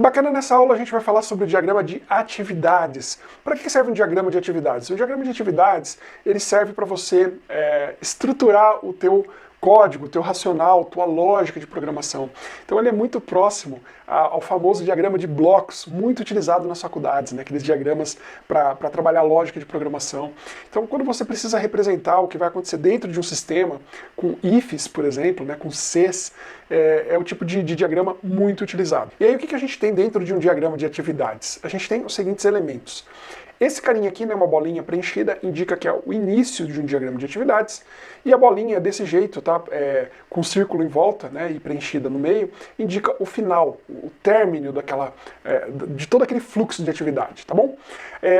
Bacana, nessa aula a gente vai falar sobre o diagrama de atividades. Para que serve um diagrama de atividades? O diagrama de atividades ele serve para você estruturar o teu código, o teu racional, tua lógica de programação. Então ele é muito próximo ao famoso diagrama de blocos, muito utilizado nas faculdades, né? Aqueles diagramas para trabalhar lógica de programação. Então quando você precisa representar o que vai acontecer dentro de um sistema, com ifs, por exemplo, né? Com cs, é o tipo de diagrama muito utilizado. E aí o que a gente tem dentro de um diagrama de atividades? A gente tem os seguintes elementos. Esse carinha aqui, né, uma bolinha preenchida, indica que é o início de um diagrama de atividades, e a bolinha desse jeito, tá, com um círculo em volta, né, e preenchida no meio, indica o final, o término de todo aquele fluxo de atividade, tá bom?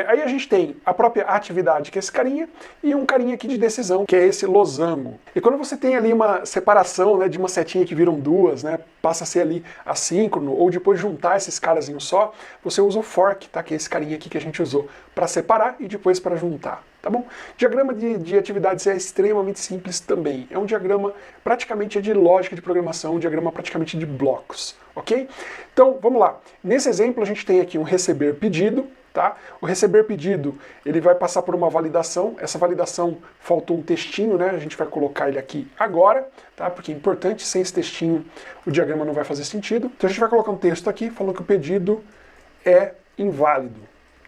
Aí a gente tem a própria atividade, que é esse carinha, e um carinha aqui de decisão, que é esse losango. E quando você tem ali uma separação, né, de uma setinha que viram duas, né, passa a ser ali assíncrono, ou depois juntar esses caras em um só, você usa o fork, tá, que é esse carinha aqui que a gente usou para separar e depois para juntar, tá bom? Diagrama de atividades é extremamente simples também. É um diagrama praticamente de lógica de programação, um diagrama praticamente de blocos, ok? Então, vamos lá. Nesse exemplo a gente tem aqui um receber pedido, tá? O receber pedido, ele vai passar por uma validação. Essa validação faltou um textinho, né? A gente vai colocar ele aqui agora, tá? Porque é importante, sem esse textinho o diagrama não vai fazer sentido. Então a gente vai colocar um texto aqui falando que o pedido é inválido.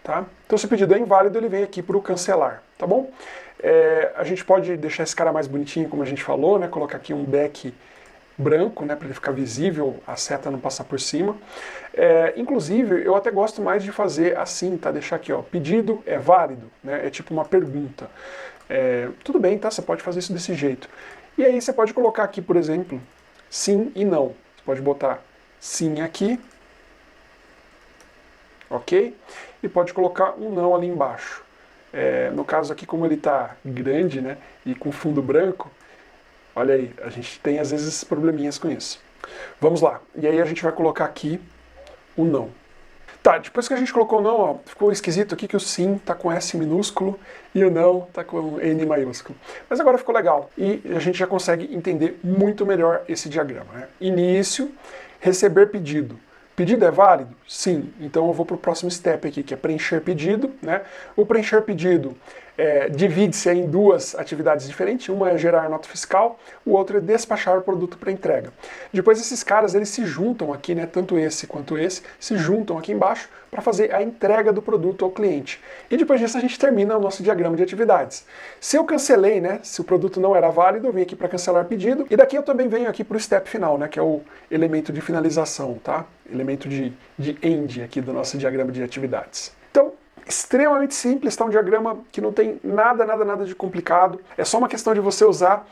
Tá? Então se o pedido é inválido, ele vem aqui para o cancelar, tá bom? A gente pode deixar esse cara mais bonitinho, como a gente falou, né? Colocar aqui um back branco, né? Para ele ficar visível, a seta não passar por cima. Inclusive, eu até gosto mais de fazer assim, tá? Deixar aqui, ó, pedido é válido, né? É tipo uma pergunta. Tudo bem, tá? Você pode fazer isso desse jeito. E aí você pode colocar aqui, por exemplo, sim e não. Você pode botar sim aqui, ok? E pode colocar um não ali embaixo. No caso aqui, como ele está grande, né, e com fundo branco, olha aí, a gente tem às vezes probleminhas com isso. Vamos lá, e aí a gente vai colocar aqui o não. Tá, depois que a gente colocou o não, ó, ficou esquisito aqui que o sim está com S minúsculo e o não está com N maiúsculo. Mas agora ficou legal, e a gente já consegue entender muito melhor esse diagrama, né? Início, receber pedido. Pedido é válido? Sim. Então eu vou para o próximo step aqui, que é preencher pedido, né? O preencher pedido divide-se em duas atividades diferentes. Uma é gerar nota fiscal, o outro é despachar o produto para entrega. Depois esses caras, eles se juntam aqui, né? Tanto esse quanto esse, se juntam aqui embaixo para fazer a entrega do produto ao cliente. E depois disso a gente termina o nosso diagrama de atividades. Se eu cancelei, né? Se o produto não era válido, eu venho aqui para cancelar pedido. E daqui eu também venho aqui para o step final, né? Que é o elemento de finalização, tá? Elemento de end aqui do nosso diagrama de atividades. Então, extremamente simples, tá? Um diagrama que não tem nada de complicado. É só uma questão de você usar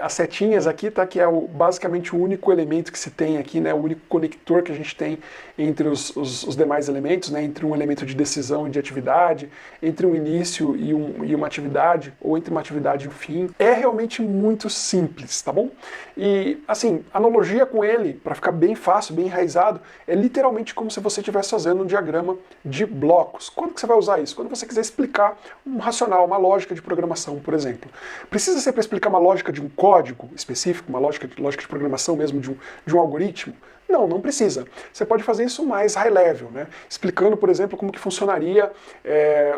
as setinhas aqui, tá? Que é basicamente o único elemento que se tem aqui, né? O único conector que a gente tem entre os demais elementos, né? Entre um elemento de decisão e de atividade, entre um início e uma atividade, ou entre uma atividade e um fim. É realmente muito simples, tá bom? E, assim, analogia com ele, para ficar bem fácil, bem enraizado, é literalmente como se você estivesse fazendo um diagrama de blocos. Quando que você vai usar isso? Quando você quiser explicar um racional, uma lógica de programação, por exemplo. Precisa ser para explicar uma lógica de um código específico, uma lógica de programação mesmo de um algoritmo? Não, não precisa. Você pode fazer isso mais high level, né? Explicando, por exemplo, como que funcionaria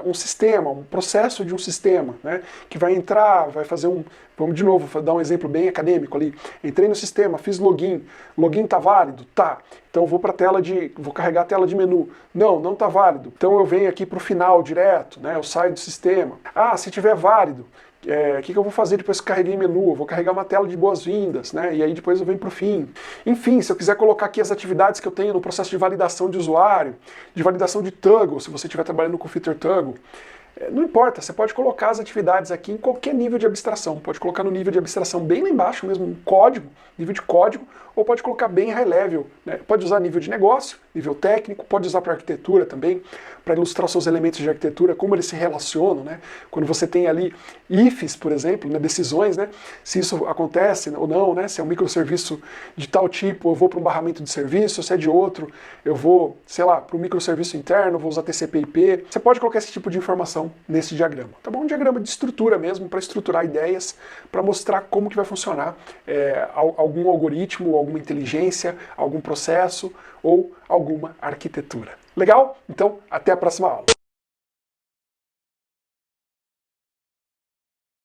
um sistema, um processo de um sistema, né? Que vai entrar, vai fazer vamos de novo dar um exemplo bem acadêmico ali. Entrei no sistema, fiz login. Login tá válido? Tá. Então vou vou carregar a tela de menu. Não, não tá válido. Então eu venho aqui para o final direto, né? Eu saio do sistema. Ah, se tiver válido, o que eu vou fazer depois que carreguei menu? Eu vou carregar uma tela de boas-vindas, né? E aí depois eu venho para o fim. Enfim, se eu quiser colocar aqui as atividades que eu tenho no processo de validação de usuário, de validação de toggle, se você estiver trabalhando com filter toggle, não importa, você pode colocar as atividades aqui em qualquer nível de abstração. Pode colocar no nível de abstração bem lá embaixo mesmo, um código, nível de código, ou pode colocar bem high level, né? Pode usar nível de negócio, nível técnico, pode usar para arquitetura também, para ilustrar os seus elementos de arquitetura, como eles se relacionam, né? Quando você tem ali ifs, por exemplo, né? Decisões, né? Se isso acontece ou não, né? Se é um microserviço de tal tipo, eu vou para um barramento de serviço, se é de outro, eu vou, sei lá, para um microserviço interno, vou usar TCP/IP. Você pode colocar esse tipo de informação atenção nesse diagrama, tá bom? Um diagrama de estrutura mesmo, para estruturar ideias, para mostrar como que vai funcionar algum algoritmo, alguma inteligência, algum processo ou alguma arquitetura. Legal? Então, até a próxima aula.